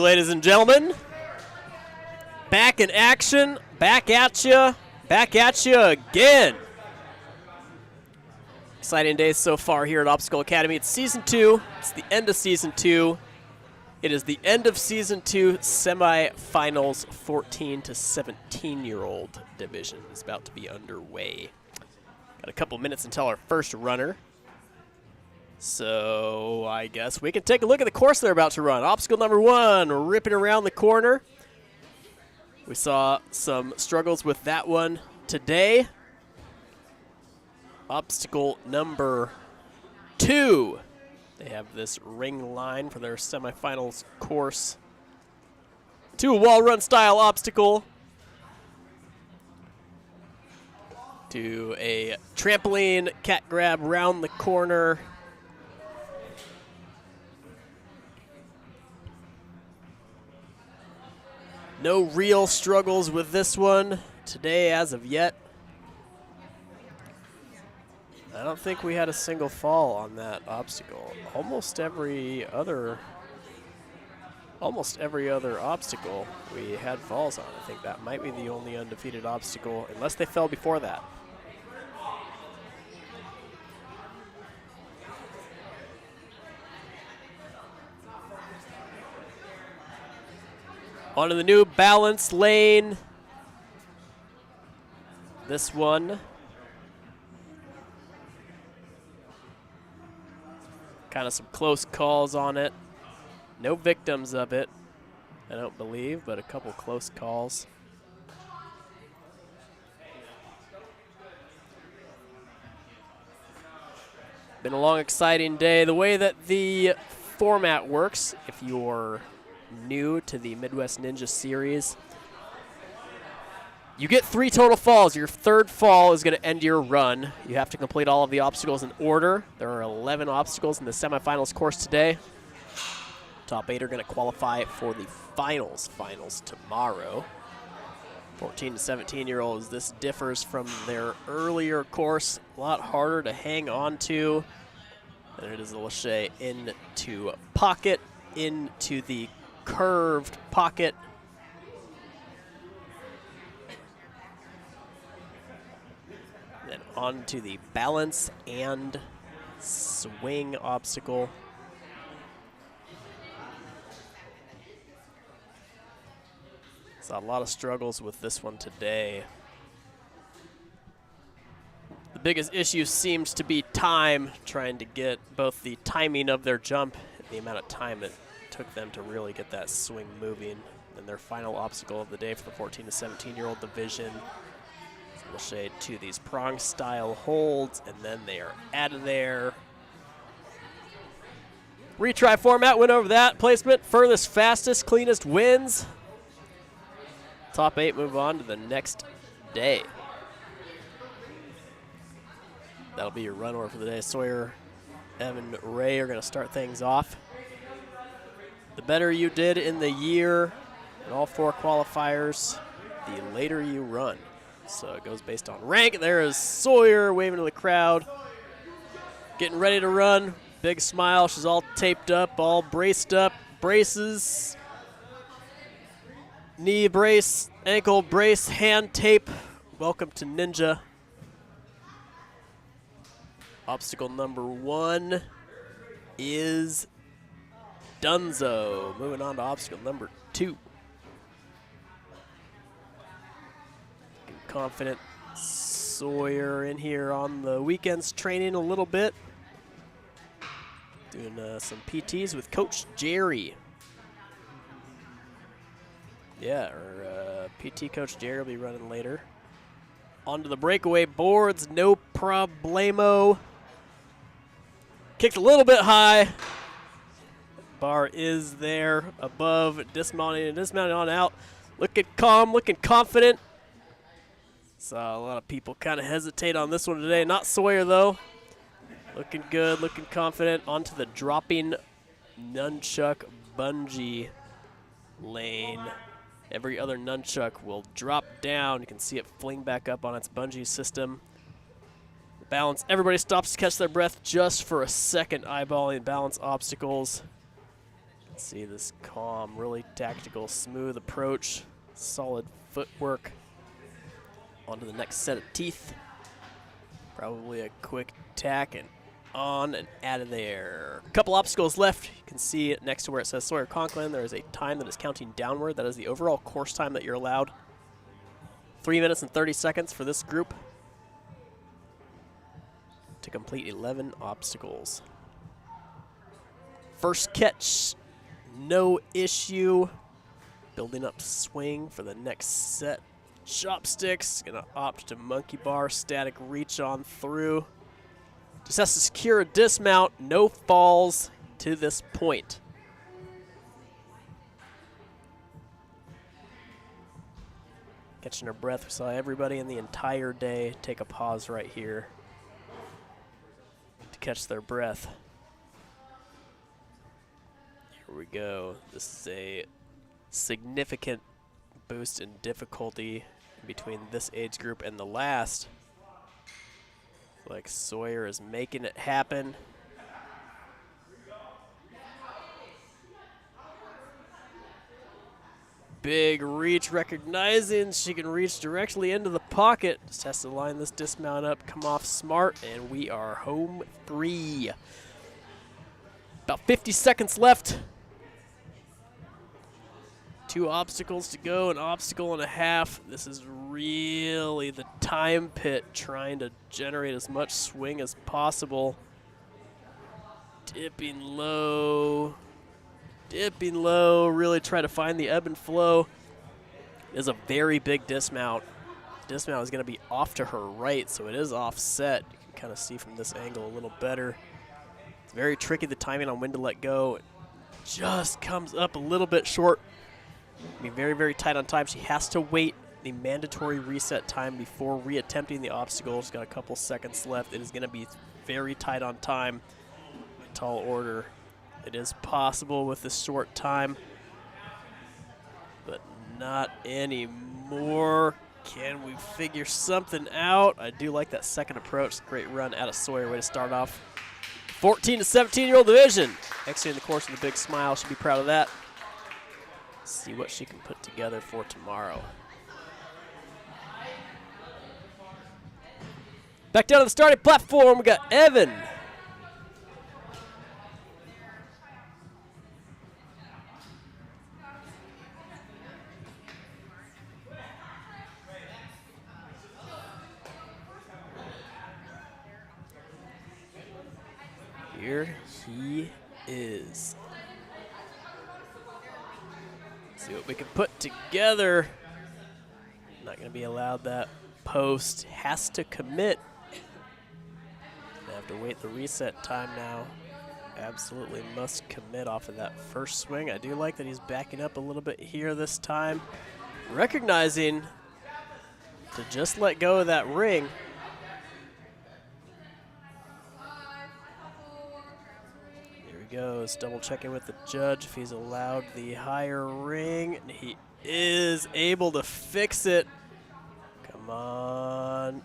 ladies and gentlemen. Back in action, back at you again. Exciting days so far here at Obstacle Academy. It's Season 2. It's the end of Season 2. It is the end of Season 2 semifinals. 14 to 17-year-old division is about to be underway. Got a couple minutes until our first runner. So I guess we can take a look at the course they're about to run. Obstacle number 1, ripping around the corner. We saw some struggles with that one today. Obstacle number 2. They have this ring line for their semifinals course. To a wall run style obstacle. To a trampoline cat grab round the corner. No real struggles with this one today as of yet. I don't think we had a single fall on that obstacle. Almost every other obstacle we had falls on. I think that might be the only undefeated obstacle, unless they fell before that. Onto the new balance lane. This one. Kind of some close calls on it. No victims of it, I don't believe, but a couple close calls. Been a long, exciting day. The way that the format works, if you're new to the Midwest Ninja series, you get 3 total falls. Your third fall is going to end your run. You have to complete all of the obstacles in order. There are 11 obstacles in the semifinals course today. Top 8 are going to qualify for the finals tomorrow. 14 to 17-year-olds. This differs from their earlier course. A lot harder to hang on to than it is a lache into pocket, into the curved pocket. Then onto the balance and swing obstacle. Saw a lot of struggles with this one today. The biggest issue seems to be time, trying to get both the timing of their jump and the amount of time it took them to really get that swing moving. And their final obstacle of the day for the 14 to 17-year-old division. We'll shade to these prong style holds, and then they are out of there. Retry format, went over that. Placement, furthest, fastest, cleanest wins. Top 8 move on to the next day. That'll be your run order for the day. Sawyer, Evan, Ray are going to start things off. The better you did in the year in all 4 qualifiers, the later you run. So it goes based on rank. There is Sawyer waving to the crowd. Getting ready to run. Big smile. She's all taped up, all braced up. Braces. Knee brace, ankle brace, hand tape. Welcome to Ninja. Obstacle number 1 is Dunzo. Moving on to obstacle number 2. Confident Sawyer in here on the weekends training a little bit. Doing some PTs with Coach Jerry. Yeah, our PT Coach Jerry will be running later. Onto the breakaway boards, no problemo. Kicked a little bit high. Bar is there above, dismounting and dismounting on out. Looking calm, looking confident. Saw a lot of people kind of hesitate on this one today. Not Sawyer, though. Looking good, looking confident. Onto the dropping nunchuck bungee lane. Every other nunchuck will drop down. You can see it fling back up on its bungee system. Balance. Everybody stops to catch their breath just for a second, eyeballing balance obstacles. See this calm, really tactical, smooth approach, solid footwork. On to the next set of teeth. Probably a quick tack and on and out of there. A couple obstacles left. You can see next to where it says Sawyer Conklin, there is a time that is counting downward. That is the overall course time that you're allowed. 3 minutes and 30 seconds for this group to complete 11 obstacles. First catch, no issue. Building up to swing for the next set. Chopsticks, gonna opt to monkey bar, static reach on through. Just has to secure a dismount, no falls to this point. Catching her breath, we saw everybody in the entire day take a pause right here to catch their breath. Here we go. This is a significant boost in difficulty between this age group and the last. Like Sawyer is making it happen. Big reach, recognizing she can reach directly into the pocket. Just has to line this dismount up, come off smart, and we are home free. About 50 seconds left. 2 obstacles to go, an obstacle and a half. This is really the time pit, trying to generate as much swing as possible. Dipping low, really try to find the ebb and flow. It is a very big dismount. Dismount is gonna be off to her right, so it is offset. You can kind of see from this angle a little better. It's very tricky, the timing on when to let go. It just comes up a little bit short. Be very, very tight on time. She has to wait the mandatory reset time before reattempting the obstacle. She's got a couple seconds left. It is going to be very tight on time. Tall order. It is possible with this short time, but not anymore. Can we figure something out? I do like that second approach. Great run out of Sawyer. Way to start off. 14 to 17-year-old division. Exiting the course with a big smile. She'll be proud of that. See what she can put together for tomorrow. Back down to the starting platform, we got Evan. Here he is. See what we can put together. Not going to be allowed that post. Has to commit. Gonna have to wait the reset time now. Absolutely must commit off of that first swing. I do like that he's backing up a little bit here this time. Recognizing to just let go of that ring. Goes double checking with the judge if he's allowed the higher ring, and he is able to fix it. Come on,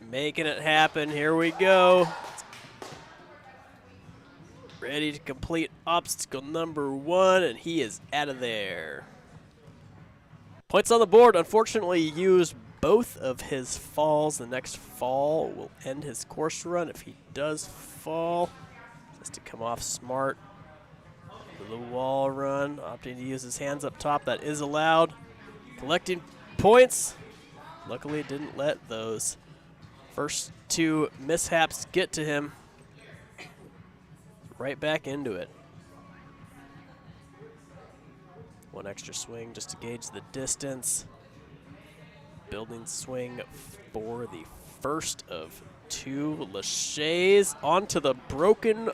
making it happen. Here we go. Ready to complete obstacle number 1, and he is out of there. Points on the board. Unfortunately, he used both of his falls. The next fall will end his course run if he does fall. To come off smart. The wall run, opting to use his hands up top. That is allowed. Collecting points. Luckily, didn't let those first 2 mishaps get to him. Right back into it. 1 extra swing just to gauge the distance. Building swing for the first of 2 laches onto the broken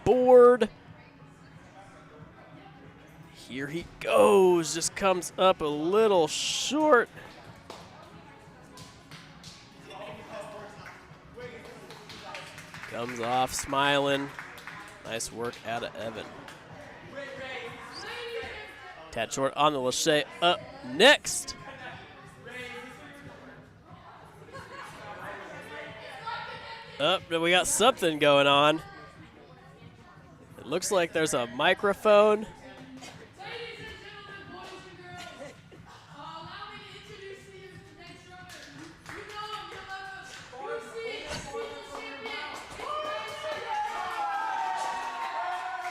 board. Here he goes, just comes up a little short. Comes off smiling. Nice work out of Evan. Tad short on the lache. Up next. We got something going on. It looks like there's a microphone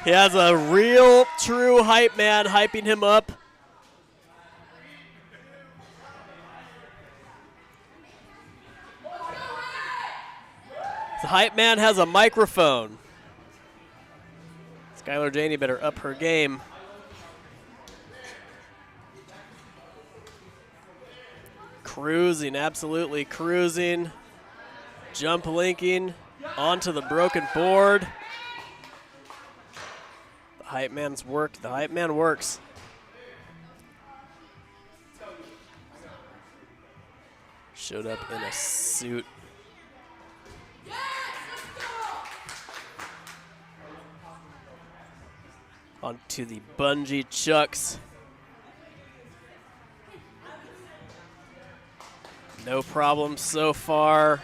He has a real, true hype man hyping him up. The hype man has a microphone. Skylar Janey better up her game. Cruising, absolutely cruising. Jump linking onto the broken board. The hype man's worked. The hype man works. Showed up in a suit. Onto the bungee chucks. No problem so far.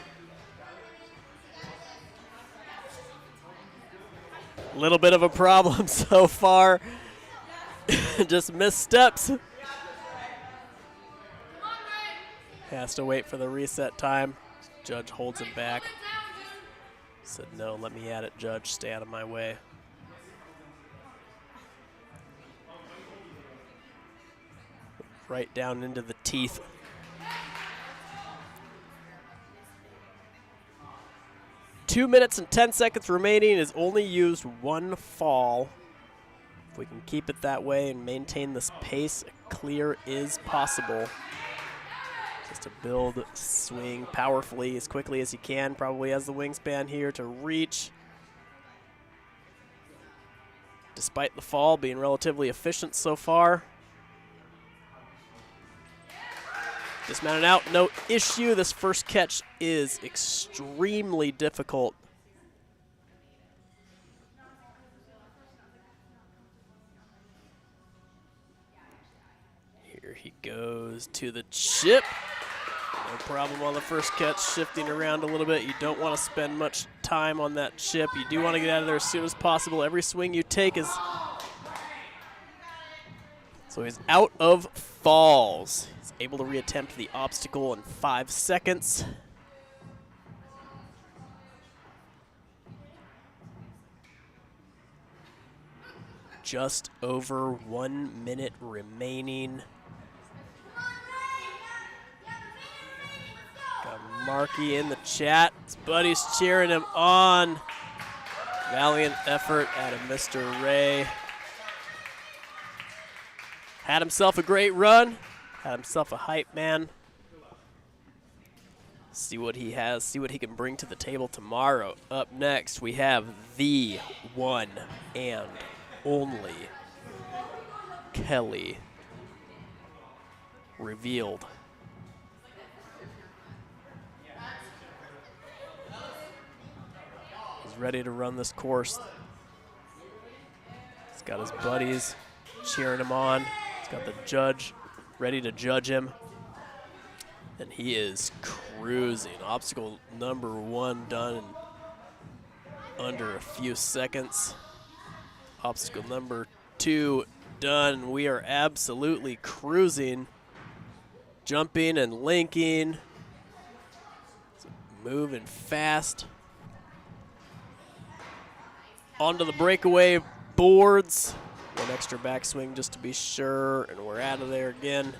Little bit of a problem so far. Just missteps. Has to wait for the reset time. Judge holds him back. Said, no, let me at it, Judge. Stay out of my way. Right down into the teeth. Two minutes and 10 seconds remaining. Is only used one fall. If we can keep it that way and maintain this pace, a clear is possible. Just to build swing powerfully as quickly as he can. Probably has the wingspan here to reach. Despite the fall being relatively efficient so far. Dismounted out, no issue. This first catch is extremely difficult. Here he goes to the chip. No problem on the first catch, shifting around a little bit. You don't want to spend much time on that chip. You do want to get out of there as soon as possible. Every swing you take is... So he's out of falls. He's able to reattempt the obstacle in 5 seconds. Just over 1 minute remaining. Got Markey in the chat. His buddy's cheering him on. Valiant effort out of Mr. Ray. Had himself a great run. Had himself a hype man. See what he has. See what he can bring to the table tomorrow. Up next, we have the one and only Kelly revealed. He's ready to run this course. He's got his buddies cheering him on. Got the judge ready to judge him. And he is cruising. Obstacle number 1 done in under a few seconds. Obstacle number 2 done. We are absolutely cruising. Jumping and linking. Moving fast. Onto the breakaway boards. One extra backswing just to be sure, and we're out of there again.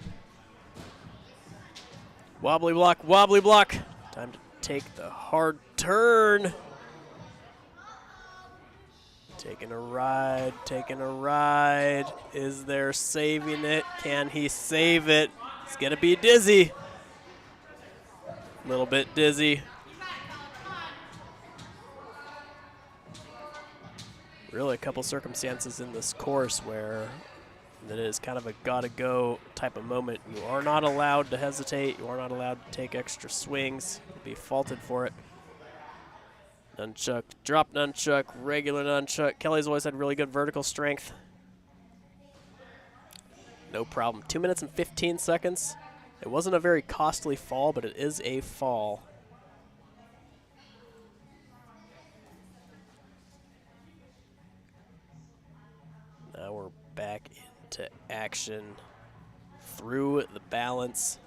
Wobbly block, wobbly block. Time to take the hard turn. Taking a ride, taking a ride. Is there saving it? Can he save it? It's gonna be dizzy. A little bit dizzy. Really a couple circumstances in this course where it is kind of a gotta-go type of moment. You are not allowed to hesitate. You are not allowed to take extra swings. You'll be faulted for it. Nunchuck, drop nunchuck, regular nunchuck. Kelly's always had really good vertical strength. No problem. 2 minutes and 15 seconds. It wasn't a very costly fall, but it is a fall. Now we're back into action through the balance.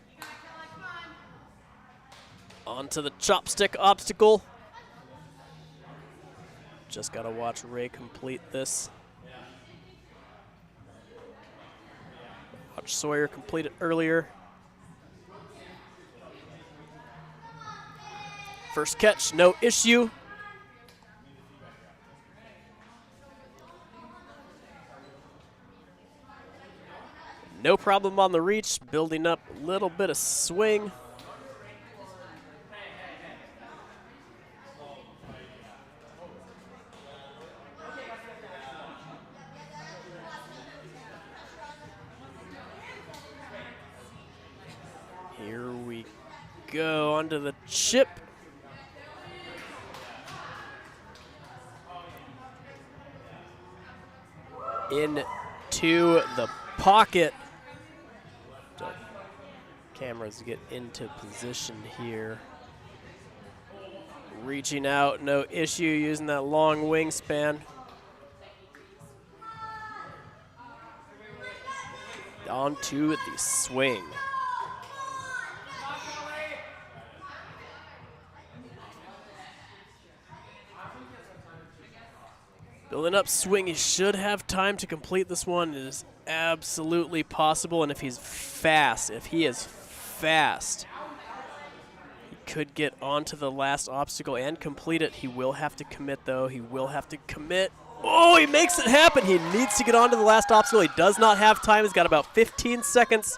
Onto the chopstick obstacle. Just gotta watch Ray complete this. Watch Sawyer complete it earlier. First catch, no issue. No problem on the reach, building up a little bit of swing. Here we go, onto the chip. Into the pocket. The cameras get into position here. Reaching out, no issue, using that long wingspan. Onto the swing. Building up swing, he should have time to complete this one. It is absolutely possible, and if he is fast, he could get onto the last obstacle and complete it. He will have to commit, though. He will have to commit. Oh, he makes it happen. He needs to get onto the last obstacle. He does not have time. He's got about 15 seconds.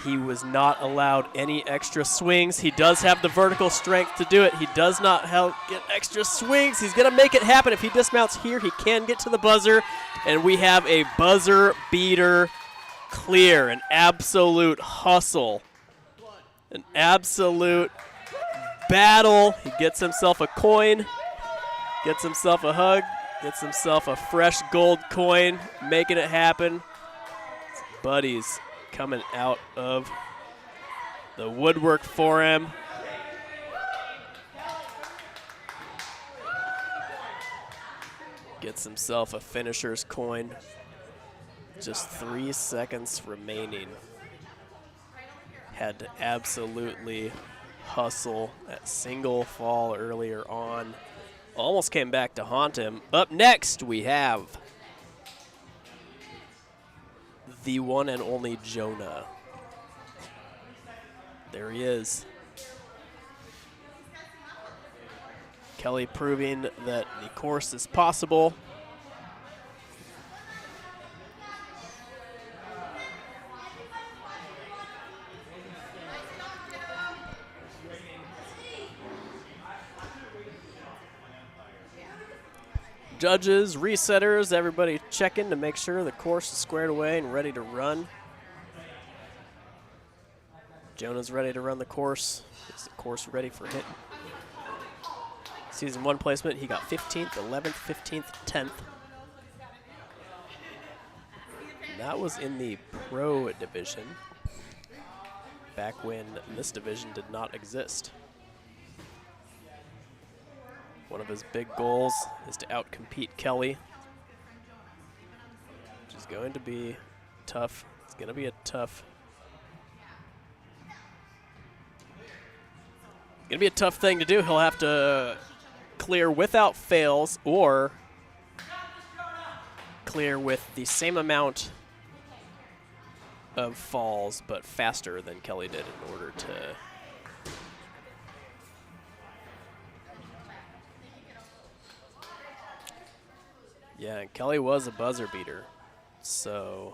He was not allowed any extra swings. He does have the vertical strength to do it. He does not get extra swings. He's going to make it happen. If he dismounts here, he can get to the buzzer. And we have a buzzer beater clear. An absolute hustle. An absolute battle. He gets himself a coin. Gets himself a hug. Gets himself a fresh gold coin. Making it happen. His buddies coming out of the woodwork for him. Gets himself a finisher's coin. Just 3 seconds remaining. Had to absolutely hustle that single fall earlier on. Almost came back to haunt him. Up next, we have the one and only Jonah. There he is. Kelly proving that the course is possible. Judges, resetters, everybody checking to make sure the course is squared away and ready to run. Jonah's ready to run the course. Is the course ready for hit? Season 1 placement, he got 15th, 11th, 15th, 10th. And that was in the pro division, back when this division did not exist. One of his big goals is to outcompete Kelly, which is going to be tough. It's going to be a tough thing to do. He'll have to clear without fails or clear with the same amount of falls but faster than Kelly did in order to yeah, and Kelly was a buzzer beater, so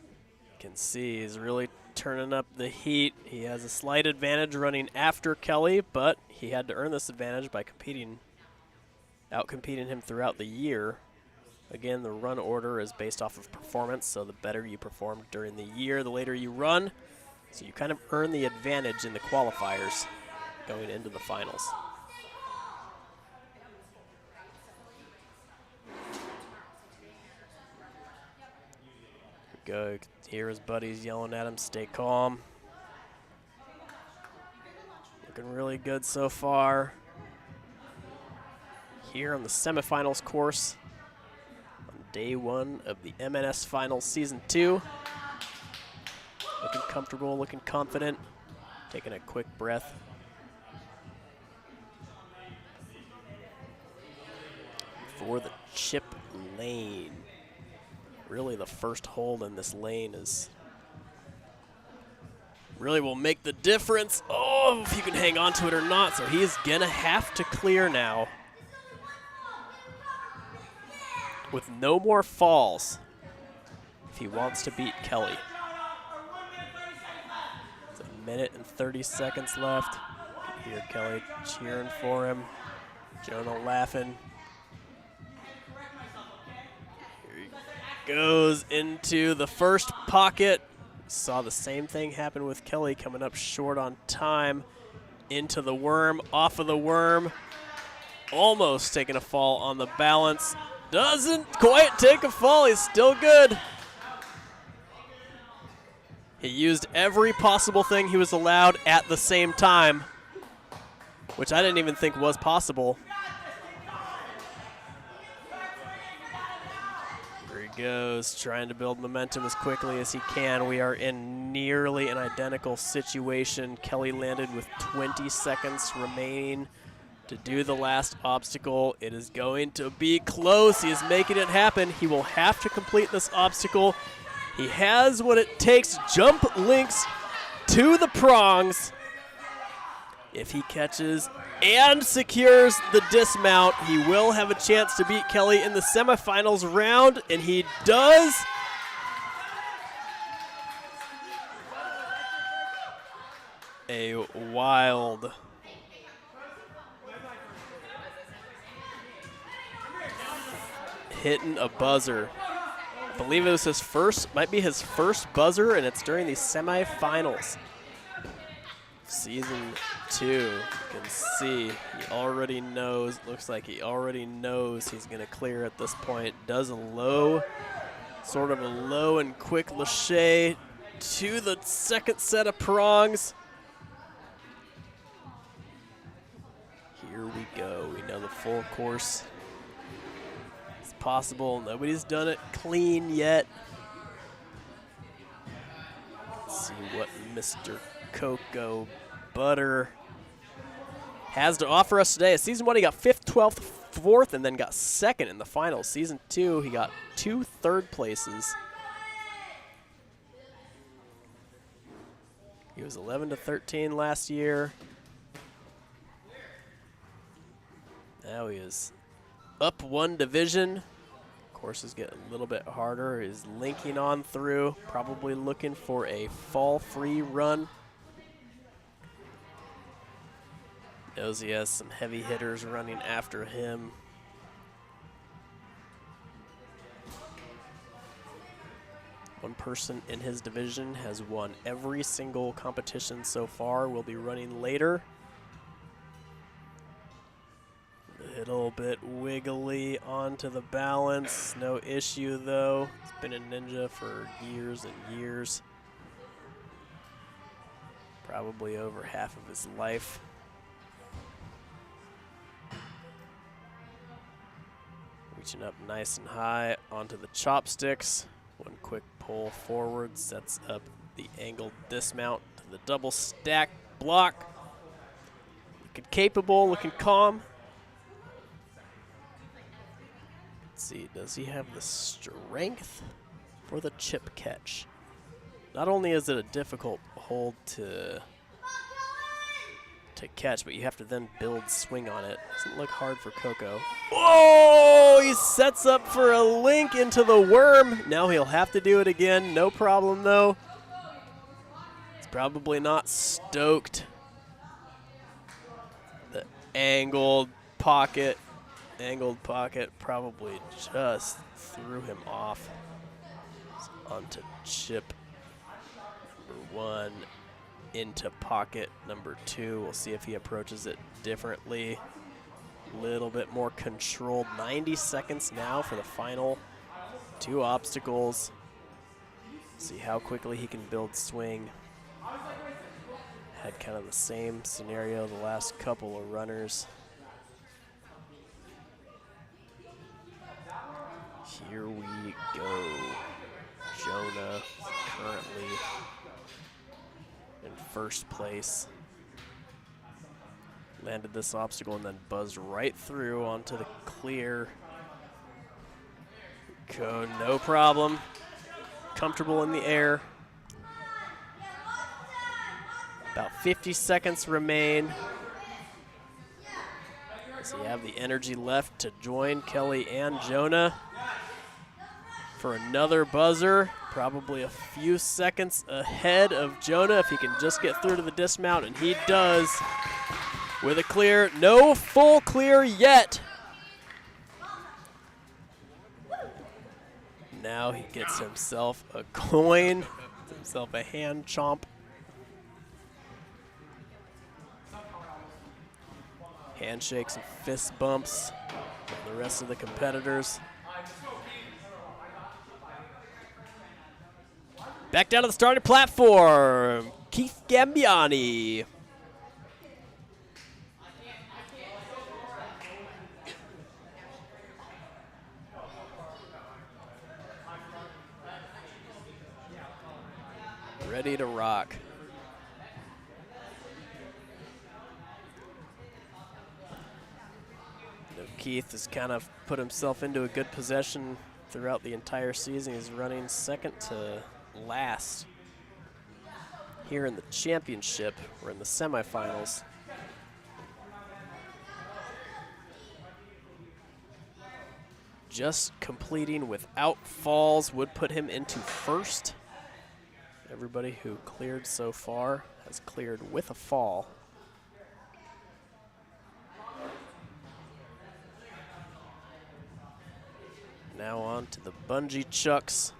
you can see he's really turning up the heat. He has a slight advantage running after Kelly, but he had to earn this advantage by outcompeting him throughout the year. Again, the run order is based off of performance, so the better you perform during the year, the later you run. So you kind of earn the advantage in the qualifiers going into the finals. Go hear his buddies yelling at him, stay calm. Looking really good so far. Here on the semifinals course on day 1 of the MNS Finals Season 2. Looking comfortable, looking confident, taking a quick breath. For the chip lane. Really, the first hold in this lane is really will make the difference. Oh, if you can hang on to it or not. So he's gonna have to clear now with no more falls if he wants to beat Kelly. It's 1 minute and 30 seconds left. You can hear Kelly cheering for him. Jonah laughing. Here he goes into the first pocket. Saw the same thing happen with Kelly coming up short on time. Into the worm, off of the worm. Almost taking a fall on the balance. Doesn't quite take a fall, he's still good. He used every possible thing he was allowed at the same time, which I didn't even think was possible. Here he goes, trying to build momentum as quickly as he can. We are in nearly an identical situation. Kelly landed with 20 seconds remaining to do the last obstacle. It is going to be close. He is making it happen. He will have to complete this obstacle. He has what it takes. Jump links to the prongs. If he catches and secures the dismount, he will have a chance to beat Kelly in the semifinals round, and he does. A wild hitting a buzzer. I believe it was his first, might be his first buzzer, and it's during the semifinals. Season 2, you can see he already knows, looks like he already knows he's gonna clear at this point. Does a low, sort of a low and quick lache to the second set of prongs. Here we go, we know the full course is possible. Nobody's done it clean yet. Let's see what Mr. Cocoa Butter has to offer us today. Season 1, he got 5th, 12th, 4th, and then got 2nd in the finals. Season 2, he got 2 third places. He was 11-13 last year. Now he is up 1 division. Courses get a little bit harder. He's linking on through, probably looking for a fall-free run. Knows he has some heavy hitters running after him. One person in his division has won every single competition so far. Will be running later. A little bit wiggly onto the balance. No issue though. He's been a ninja for years and years. Probably over half of his life. Reaching up nice and high onto the chopsticks. One quick pull forward sets up the angled dismount to the double stack block. Looking capable, looking calm. Let's see, does he have the strength for the chip catch? Not only is it a difficult hold to catch, but you have to then build swing on it. Doesn't look hard for Coco. Oh, he sets up for a link into the worm. Now he'll have to do it again. No problem though. He's probably not stoked. The angled pocket probably just threw him off. It's onto chip number 1. Into pocket number 2. We'll see if he approaches it differently. A little bit more controlled. 90 seconds now for the final 2 obstacles. See how quickly he can build swing. Had kind of the same scenario the last couple of runners. Here we go. Jonah currently in first place. Landed this obstacle and then buzzed right through onto the clear. Go, no problem. Comfortable in the air. About 50 seconds remain. So you have the energy left to join Kelly and Jonah for another buzzer. Probably a few seconds ahead of Jonah if he can just get through to the dismount, and he does with a clear. No full clear yet. Now he gets himself a coin, gets himself a hand chomp. Handshakes and fist bumps from the rest of the competitors. Back down to the starting platform, Keith Gambaiani. Ready to rock. Keith has kind of put himself into a good position throughout the entire season. He's running second to last here in the championship. We're in the semifinals. Just completing without falls would put him into first. Everybody who cleared so far has cleared with a fall. Now on to the bungee chucks.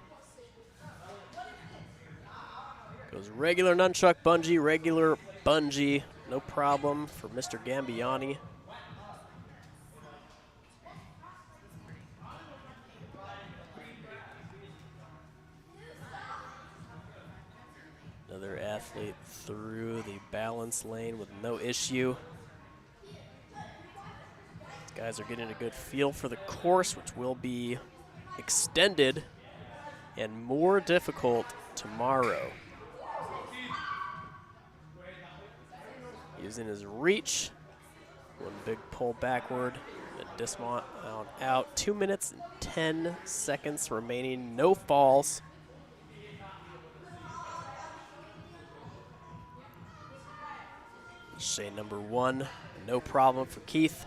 Goes regular nunchuck bungee, regular bungee. No problem for Mr. Gambaiani. Another athlete through the balance lane with no issue. Guys are getting a good feel for the course, which will be extended and more difficult tomorrow. Using his reach, one big pull backward, and dismount out. 2 minutes and 10 seconds remaining, no falls. Shade number 1, no problem for Keith.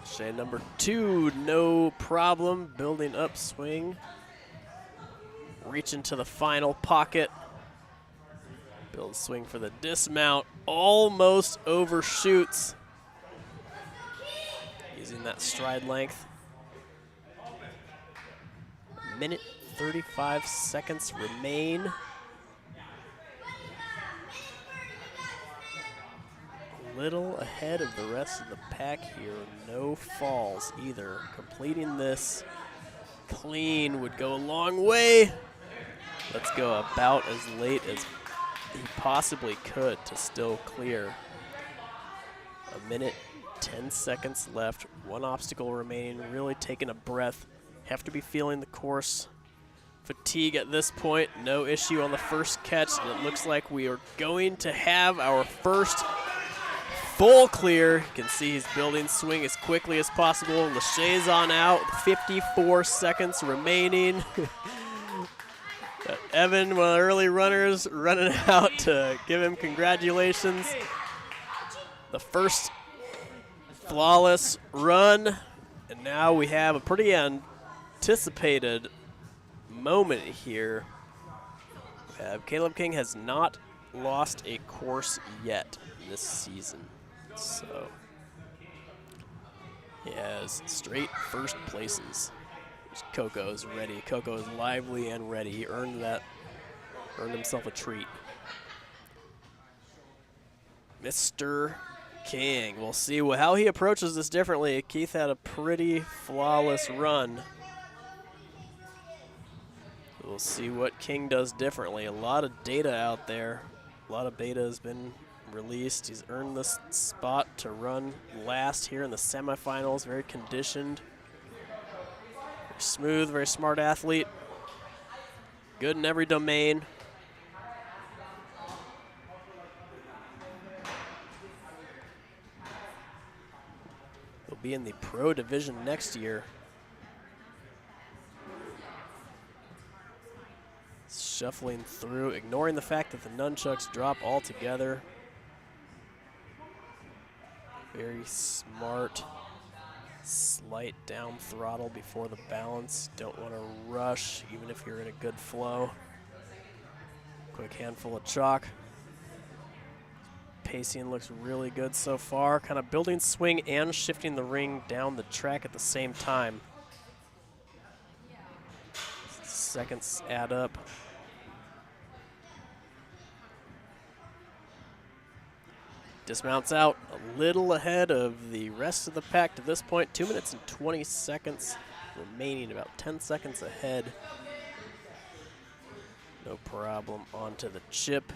Shade number 2, no problem, building up swing. Reaching to the final pocket. Build swing for the dismount, almost overshoots. Using that stride length. A minute 35 seconds remain. Little ahead of the rest of the pack here. No falls either. Completing this clean would go a long way. Let's go about as late as he possibly could to still clear. A minute, 10 seconds left. One obstacle remaining. Really taking a breath. Have to be feeling the course fatigue at this point. No issue on the first catch. And it looks like we are going to have our first full clear. You can see he's building swing as quickly as possible. Lachey's on out, 54 seconds remaining. Evan, one of the early runners, running out to give him congratulations. The first flawless run, and now we have a pretty anticipated moment here. Caleb King has not lost a course yet this season. So he has straight first places. Coco is ready. Coco is lively and ready. He earned himself a treat. Mr. King. We'll see how he approaches this differently. Keith had a pretty flawless run. We'll see what King does differently. A lot of data out there. A lot of data has been released. He's earned this spot to run last here in the semifinals. Very conditioned. Very smooth, very smart athlete. Good in every domain. He'll be in the pro division next year. Shuffling through, ignoring the fact that the nunchucks drop altogether. Very smart. Slight down throttle before the balance. Don't want to rush, even if you're in a good flow. Quick handful of chalk. Pacing looks really good so far. Kind of building swing and shifting the ring down the track at the same time. Seconds add up. Dismounts out a little ahead of the rest of the pack to this point. 2 minutes and 20 seconds remaining, about 10 seconds ahead. No problem, onto the chip.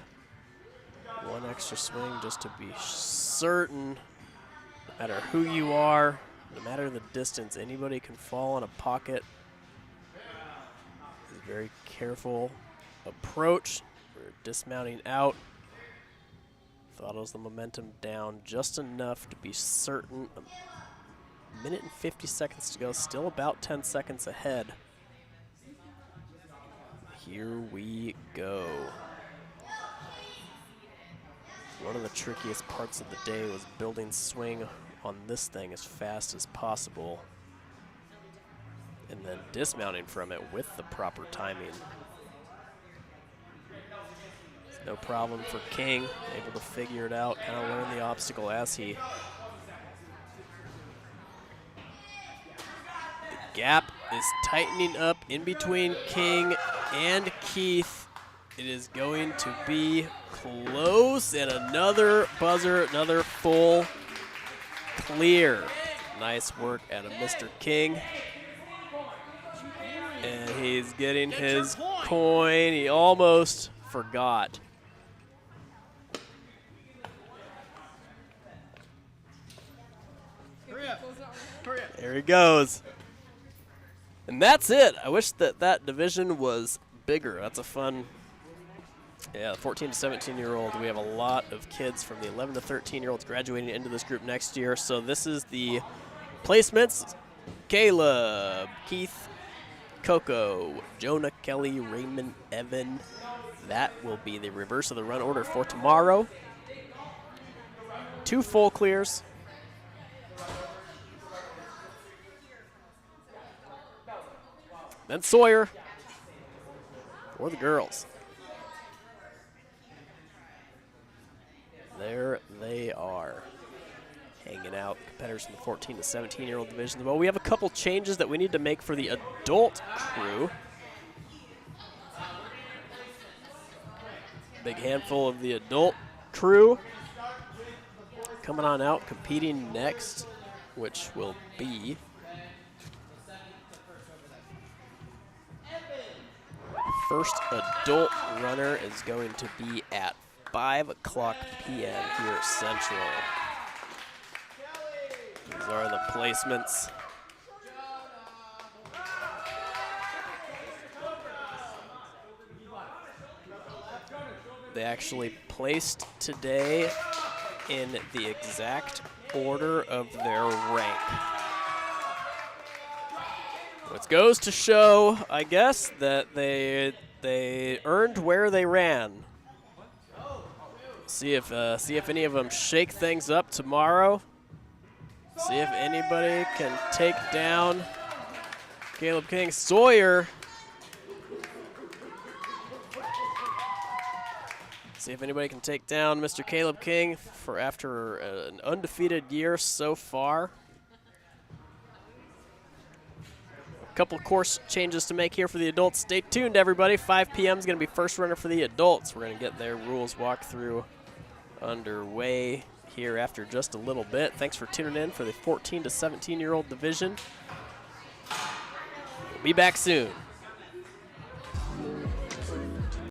One extra swing just to be certain. No matter who you are, no matter the distance, anybody can fall in a pocket. It's a very careful approach. We're dismounting out. Throttles the momentum down just enough to be certain. A minute and 50 seconds to go, still about 10 seconds ahead. Here we go. One of the trickiest parts of the day was building swing on this thing as fast as possible, and then dismounting from it with the proper timing. No problem for King, able to figure it out, kind of learn the obstacle as he. The gap is tightening up in between King and Keith. It is going to be close, and another buzzer, another full clear. Nice work out of Mr. King. And he's getting his coin. He almost forgot. There he goes. And that's it. I wish that that division was bigger. That's a fun, yeah, 14 to 17-year-old. We have a lot of kids from the 11 to 13-year-olds graduating into this group next year. So this is the placements. Caleb, Keith, Coco, Jonah, Kelly, Raymond, Evan. That will be the reverse of the run order for tomorrow. 2 full clears. Then Sawyer for the girls. There they are, hanging out, competitors from the 14 to 17-year-old division. Well, we have a couple changes that we need to make for the adult crew. Big handful of the adult crew coming on out, competing next, which will be first adult runner is going to be at 5 o'clock p.m. here at Central. These are the placements. They actually placed today in the exact order of their rank. Which goes to show, I guess, that they earned where they ran. See if any of them shake things up tomorrow. See if anybody can take down Caleb King. Sawyer. See if anybody can take down Mr. Caleb King for after an undefeated year so far. A couple course changes to make here for the adults. Stay tuned, everybody. 5 p.m. is going to be first runner for the adults. We're going to get their rules walkthrough underway here after just a little bit. Thanks for tuning in for the 14 to 17-year-old division. We'll be back soon.